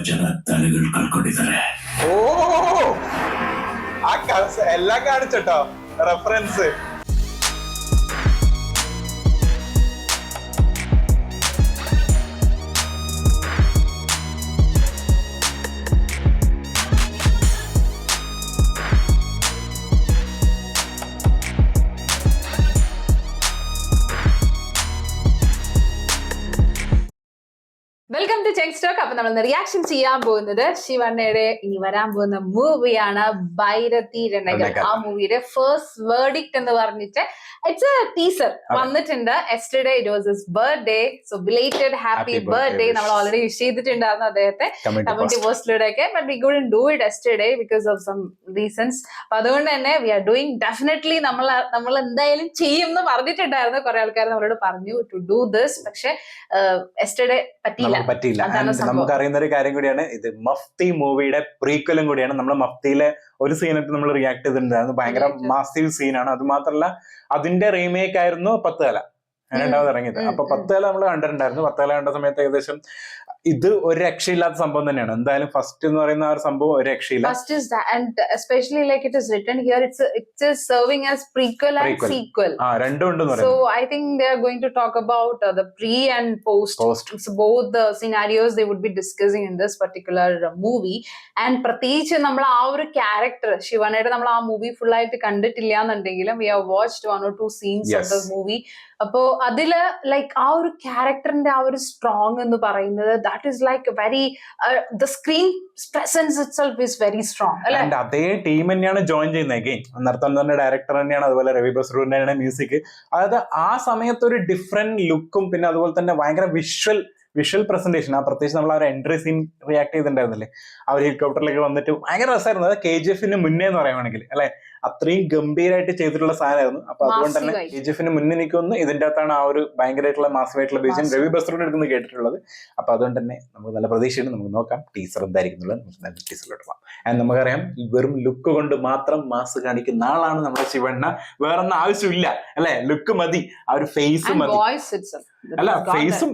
ಜನ ತಲೆಗಳು ಕಳ್ಕೊಂಡಿದ್ದಾರೆ. ഓ ആ എല്ലാം കാണിച്ചോ reference. Welcome to check stock. അപ്പൊ നമ്മൾ റിയാക്ഷൻ ചെയ്യാൻ പോകുന്നത് ശിവണ്ണയുടെ ഇനി വരാൻ പോകുന്ന മൂവിയാണ് ഭൈരതി രണ്ടകൽ. ആ മൂവിയുടെ ഫസ്റ്റ് വേർഡിക്ട് എന്ന് പറഞ്ഞിട്ട് ഇറ്റ്സ് എ ടീസർ വന്നിട്ടുണ്ട്. Yesterday it was his birthday, so belated happy birthday നമ്മൾ ഓൾറെഡി വിഷ് ചെയ്തിട്ടുണ്ടായിരുന്നു അദ്ദേഹത്തെ കമ്മ്യൂണിറ്റി പോസ്റ്റിലൂടെ ഒക്കെ. But we couldn't do it yesterday because of some reasons. അപ്പൊ അതുകൊണ്ട് തന്നെ വി ആർ ഡൂയിങ് ഡെഫിനറ്റ്ലി നമ്മൾ എന്തായാലും ചെയ്യും എന്ന് പറഞ്ഞിട്ടുണ്ടായിരുന്നു. കുറെ ആൾക്കാർ നമ്മളോട് പറഞ്ഞു ടു ഡു ദിസ്, പക്ഷെ എസ്റ്റർഡേ പറ്റിയില്ല. നമുക്ക് അറിയുന്ന ഒരു കാര്യം കൂടിയാണ്, ഇത് മഫ്തി മൂവിയുടെ പ്രീക്വലും കൂടിയാണ്. നമ്മൾ മഫ്തിയിലെ ഒരു സീനായിട്ട് നമ്മൾ റിയാക്ട് ചെയ്തിട്ടുണ്ടായിരുന്നു. ഭയങ്കര മാസീവ് സീനാണ്. അത് മാത്രമല്ല അതിന്റെ റീമേക്ക് ആയിരുന്നു 10 തല രണ്ടാമത് ഇറങ്ങിയത്. അപ്പൊ 10 തല നമ്മൾ കണ്ടിട്ടുണ്ടായിരുന്നു. 10 തല കണ്ട സമയത്ത് ഏകദേശം ഇത് ഒരു രക്ഷയില്ലാത്ത സംഭവം തന്നെയാണ്. എന്തായാലും ഫസ്റ്റ് എന്ന് പറയുന്ന ആ ഒരു സംഭവം ഒരു രക്ഷയില്ല. First is that, and especially like it is written here, it's serving as prequel and sequel. രണ്ടും ഉണ്ടെന്ന് So I think they are going to talk about the pre and post. So both the scenarios they would be discussing in this particular movie. And പ്രത്യേകിച്ച് നമ്മൾ ആ ഒരു character ശിവനയുടെ നമ്മൾ ആ movie full ആയിട്ട് കണ്ടിട്ടില്ല എന്നുണ്ടെങ്കിലും we have watched 1 or 2 scenes of the movie. അപ്പോ അതില് ലൈക്ക് ആ ഒരു ക്യാരക്ടറിന്റെ ആ ഒരു സ്ട്രോങ് എന്ന് പറയുന്നത് that is like very the screen presence itself is very strong അല്ലേ. അതേ ടീം തന്നെയാണ് ജോയിൻ ചെയ്യുന്നത്. അഗെയിൻ നർത്തൻ തന്നെ ഡയറക്ടർ തന്നെയാണ്, അതുപോലെ രവി ബസ്രൂരിന്റെ മ്യൂസിക്. അതായത് ആ സമയത്ത് ഒരു ഡിഫറെന്റ് ലുക്കും പിന്നെ അതുപോലെ തന്നെ ഭയങ്കര വിഷ്വൽ പ്രസന്റേഷൻ. ആ പ്രത്യേകിച്ച് നമ്മൾ ആ ഒരു എൻട്രി സീൻ റിയാക്ട് ചെയ്തിട്ടുണ്ടായിരുന്നില്ലേ, ആ ഒരു ഹെലികോപ്റ്ററിലേക്ക് വന്നിട്ട് ഭയങ്കര രസമായിരുന്നു. അത് KGF മുന്നേ എന്ന് പറയുവാണെങ്കിൽ അല്ലെ, അത്രയും ഗംഭീരമായിട്ട് ചെയ്തിട്ടുള്ള സാധനമായിരുന്നു. അപ്പൊ അതുകൊണ്ട് തന്നെ KGF മുന്നേ നിൽക്കുന്നു. ഇതിന്റെ അകത്താണ് ആ ഒരു ഭയങ്കരമായിട്ടുള്ള മാസമായിട്ടുള്ള ബീജം രവി ബസ്രൂരിന്റെ എടുക്കുന്നത് കേട്ടിട്ടുള്ളത്. അപ്പൊ അതുകൊണ്ട് തന്നെ നമുക്ക് നല്ല പ്രതീക്ഷയുണ്ട്. നമുക്ക് നോക്കാം ടീച്ചർ എന്തായിരിക്കുന്നുള്ളത്. നമുക്ക് നല്ല ടീച്ചറിലോട്ട് പോകാം. ആൻഡ് നമുക്കറിയാം വെറും ലുക്ക് കൊണ്ട് മാത്രം മാസ് കാണിക്കുന്ന ആളാണ് നമ്മുടെ ശിവണ്ണ. വേറൊന്നും ആവശ്യമില്ല അല്ലെ, ലുക്ക് മതി, ആ ഒരു ഫേസ് മതി. അല്ല ഫേസും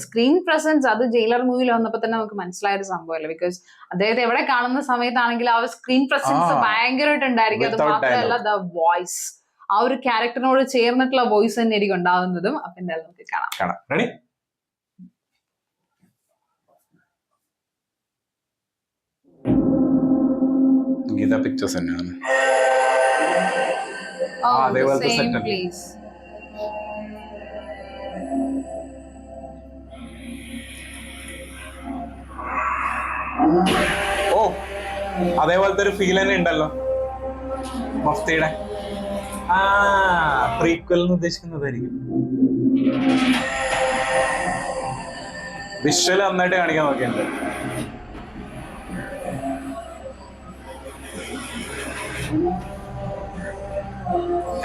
സ്ക്രീൻ പ്രസൻസ് അത് ജയിലർ മൂവിയിൽ വന്നപ്പോ തന്നെ നമുക്ക് മനസ്സിലായ ഒരു സംഭവമല്ലേ. ബിക്കോസ് അദ്ദേഹത്തെ എവിടെ കാണുന്ന സമയത്താണെങ്കിൽ ആ ഒരു സ്ക്രീൻ പ്രസൻസ് ഭയങ്കരമായിട്ട് ഉണ്ടായിരിക്കും. അത് മാത്രമല്ല ദ വോയിസ്, ആ ഒരു ക്യാരക്ടറിനോട് ചേർന്നിട്ടുള്ള വോയിസ് തന്നെ ആയിരിക്കും ഉണ്ടാവുന്നതും. അപ്പൊ എന്തായാലും നമുക്ക് കാണാം. റെഡി? ഗീത പിക്ചേഴ്സ് തന്നെയാണ്. അതേപോലത്തെ സെറ്റ്. ഓ അതേപോലത്തെ ഒരു ഫീൽ തന്നെ ഉണ്ടല്ലോ മഫ്തിയുടെ. പ്രീക്വൽ എന്ന് ഉദ്ദേശിക്കുന്നതായിരിക്കും. വിഷ്വൽ നന്നായിട്ട് കാണിക്കാൻ നോക്കിയുണ്ട്.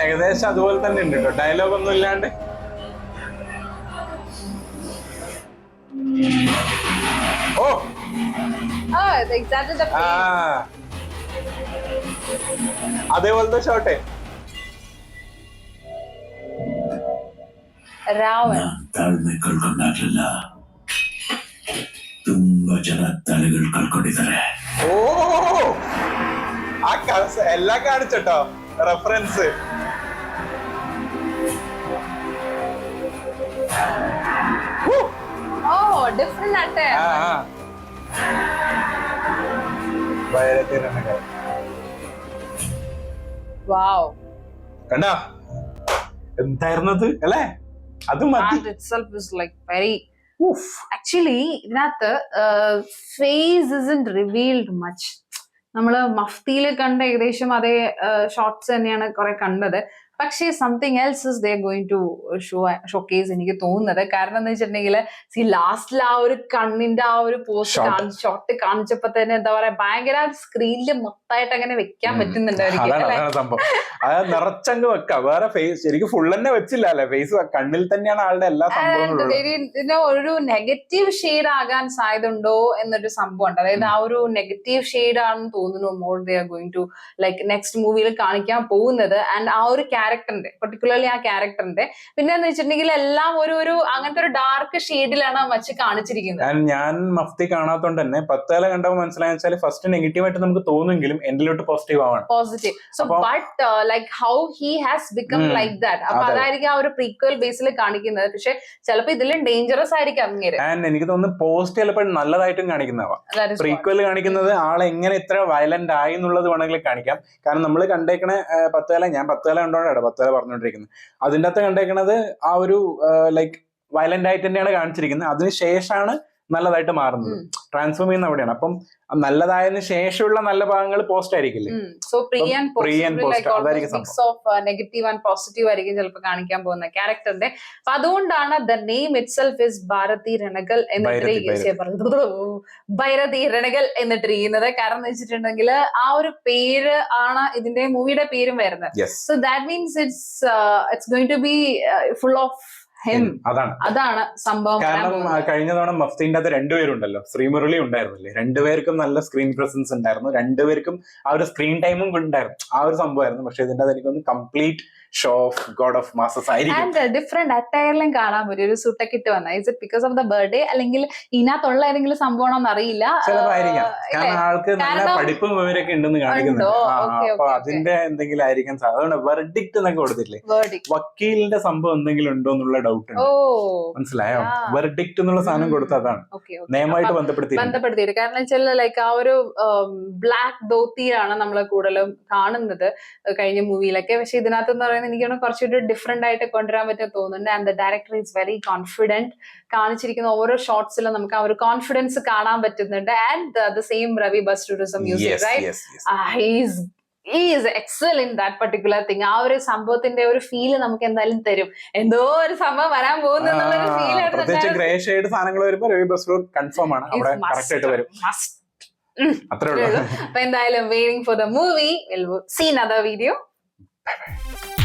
ഏകദേശം അതുപോലെ തന്നെ ഉണ്ട് കേട്ടോ, ഡയലോഗ് ഒന്നും ഇല്ലാണ്ട്. ഓ അതേപോലത്തെ ഷോട്ടെ. ತಾಳ್ಮೆ ಕಳ್ಕೊಂಡಾಗ್ಲಿಲ್ಲ, ತುಂಬಾ ಜನ ತಲೆಗಳು ಕಳ್ಕೊಂಡಿದ್ದಾರೆ. ഓ ആ എല്ലാം കാണിച്ചോ റെഫറൻസ്. ഡിഫറെന്റ് ആട്ടെ. കണ്ടാ എന്തായിരുന്നത് അല്ലേ? അത് ആക്ച്വലി ഇതിനകത്ത് ഫേസ് isn't revealed much. നമ്മള് മഫ്തിയില് കണ്ട ഏകദേശം അതേ ഷോർട്സ് തന്നെയാണ് കുറെ കണ്ടത്. പക്ഷേ something else is they going to showcase എനിക്ക് തോന്നുന്നത്. കാരണം എന്ന് വെച്ചിട്ടുണ്ടെങ്കിൽ ലാസ്റ്റിൽ ആ ഒരു കണ്ണിന്റെ ആ ഒരു പോസ്റ്റ് ഷോട്ട് കാണിച്ചപ്പോ തന്നെ എന്താ പറയാ ഭയങ്കര സ്ക്രീനിൽ മൊത്തമായിട്ട് അങ്ങനെ വെക്കാൻ പറ്റുന്നുണ്ടായിരിക്കും. നിറച്ചങ്ങ് വെക്കാം, വേറെ ഫേസ് ശരിക്കും ഫുൾ തന്നെ വെച്ചില്ല അല്ലെ, ഫേസ് കണ്ണിൽ തന്നെയാണ് ആളുടെ എല്ലാ സംഭവങ്ങളും. ഒരു നെഗറ്റീവ് ഷെയ്ഡ് ആകാൻ സാധ്യത ഉണ്ടോ എന്നൊരു സംഭവം ഉണ്ട്. അതായത് ആ ഒരു നെഗറ്റീവ് ഷെയ്ഡ് ആണെന്ന് തോന്നുന്നു more they are going to like next മൂവിയിൽ കാണിക്കാൻ പോകുന്നത്. ആൻഡ് ആ ഒരു ക്യാരക്ടറിന്റെ പെർട്ടിക്കുലർലി ആ ക്യാരക്ടറിന്റെ പിന്നെ എന്ന് വെച്ചിട്ടുണ്ടെങ്കിൽ എല്ലാം ഒരു അങ്ങനത്തെ ഒരു ഡാർക്ക് ഷെയ്ഡിലാണ് മച്ച് കാണിച്ചിരിക്കുന്നത്. ഞാൻ മഫ്തി കാണാത്തോണ്ട് തന്നെ 10 തല കണ്ടപ്പോൾ മനസ്സിലായെന്ന് വെച്ചാൽ ഫസ്റ്റ് നെഗറ്റീവ് ആയിട്ട് നമുക്ക് തോന്നുമെങ്കിലും എന്തിലോട്ട് പോസിറ്റീവ് ആവാണ്. Positive. So but like how he has become like that. അപ്പൊ അതായിരിക്കും ആ ഒരു പ്രീക്വൽ ബേസിൽ കാണിക്കുന്നത്. പക്ഷെ ചിലപ്പോ ഇതിലും ഡേഞ്ചറസ് ആയിരിക്കും അങ്ങേര്. എനിക്ക് തോന്നുന്നു പോസ്റ്റ് ചിലപ്പോൾ നല്ലതായിട്ടും കാണിക്കുന്നതാവാം. പ്രീക്വൽ കാണിക്കുന്നത് ആളെ എങ്ങനെ ഇത്ര വയലന്റ് ആയി എന്നുള്ളത് വേണമെങ്കിൽ കാണിക്കാം. കാരണം നമ്മൾ കണ്ടേക്കണ 10 തല, ഞാൻ 10 തല കണ്ടോണ്ടാണ് 10 തല പറഞ്ഞുകൊണ്ടിരിക്കുന്നത്. അതിൻ്റെ അകത്ത് കണ്ടേക്കണത് ആ ഒരു ലൈക്ക് വയലന്റ് ആയിട്ട് തന്നെയാണ് കാണിച്ചിരിക്കുന്നത്. അതിനുശേഷമാണ് നല്ലതായിട്ട് മാറുന്നത്. ട്രാൻസ്ഫോം ചെയ്യുന്ന അവിടെയാണ്. അപ്പം നല്ലതായതിനു ശേഷമുള്ള നല്ല ഭാഗങ്ങൾ പോസ്റ്റ് ആയിരിക്കില്ലേ. So pre and negative and positive ആയിരിക്കും ചിലപ്പോൾ കാണിക്കാൻ പോകുന്ന ക്യാരക്ടറിന്റെ. അപ്പൊ അതുകൊണ്ടാണ് the name itself is Bharathi Ranagal Bhairathi Ranagal എന്നിട്ടിരിക്കുന്നത്. കാരണം എന്ന് വെച്ചിട്ടുണ്ടെങ്കിൽ ആ ഒരു പേര് ആണ് ഇതിന്റെ മൂവിയുടെ പേരും വരുന്നത്. So that means it's going to be full of അതാണ് സംഭവം. കാരണം കഴിഞ്ഞ തവണ മഫ്തിന്റെ അകത്ത് രണ്ടുപേരുണ്ടല്ലോ, ശ്രീമുരളി ഉണ്ടായിരുന്നില്ലേ, രണ്ടുപേർക്കും നല്ല സ്ക്രീൻ പ്രസൻസ് ഉണ്ടായിരുന്നു, രണ്ടുപേർക്കും ആ ഒരു സ്ക്രീൻ ടൈമും ഉണ്ടായിരുന്നു. ആ ഒരു സംഭവമായിരുന്നു. പക്ഷെ ഇതിന്റെ അത് എനിക്കൊന്ന് complete show of God of masses ആയിരിക്കും. ഡിഫറെന്റ് അറ്റയറിലും കാണാൻ പറ്റും. ഒരു സുട്ടൊക്കെ ഇട്ട് വന്ന is it because of the birthday അല്ലെങ്കിൽ ഇതിനകത്തുള്ള ഏതെങ്കിലും സംഭവമാണോ അറിയില്ല. ചിലപ്പായിരിക്കാം. കാരണം ആൾക്ക് നല്ല പഠിപ്പും വിവരമൊക്കെ ഉണ്ടെന്ന് കാണിക്കുന്നുണ്ട്. അപ്പൊ അതിന്റെ എന്തെങ്കിലും ആയിരിക്കാൻ സാധ്യത. അതുകൊണ്ട് വെർഡിക്റ്റ് എന്നൊക്കെ കൊടുത്തില്ലേ, വക്കീലിന്റെ സംഭവം എന്തെങ്കിലും ഉണ്ടോ എന്നുള്ള ഡൗട്ട് ഉണ്ട്. മനസ്സിലായോ? വെർഡിക്റ്റ് എന്നുള്ള സാധനം കൊടുത്ത അതാണ് നിയമമായിട്ട് ബന്ധപ്പെടുത്തിയിട്ട്. കാരണം വെച്ചാൽ ലൈക്ക് ആ ഒരു ബ്ലാക്ക് ധോത്തിയാണ് നമ്മൾ കൂടുതലും കാണുന്നത് കഴിഞ്ഞ മൂവിയിലൊക്കെ. പക്ഷെ ഇതിനകത്ത് എന്ന് പറയുന്നത് എനിക്ക് കുറച്ചുകൂടി ഡിഫറെന്റ് ആയിട്ട് കൊണ്ടുവരാൻ പറ്റും തോന്നുന്നുണ്ട്. And the director is very confident. കാണിച്ചിരിക്കുന്ന ഓരോ ഷോട്ട്സിലും നമുക്ക് ആ ഒരു കോൺഫിഡൻസ് കാണാൻ പറ്റുന്നുണ്ട്. And the same Ravi Basrur's music, right? He is excellent in that particular thing. ആ ഒരു സംഭവത്തിന്റെ ഒരു ഫീല് നമുക്ക് എന്തായാലും തരും. എന്തോ ഒരു സംഭവം വരാൻ പോകുന്ന ഫീൽ. പ്രത്യേകിച്ച് ഗ്രേ ഷെയ്ഡ് സാധനങ്ങൾ വരുമ്പോൾ രവി ബസ്റ്റുർ കൺഫേം ആണ്, അവിടെ കറക്റ്റ് ആയിട്ട് വരും. അത്രേ ഉള്ളൂ. അപ്പൊ എന്തായാലും waiting for the movie. We'll see another video. Bye bye.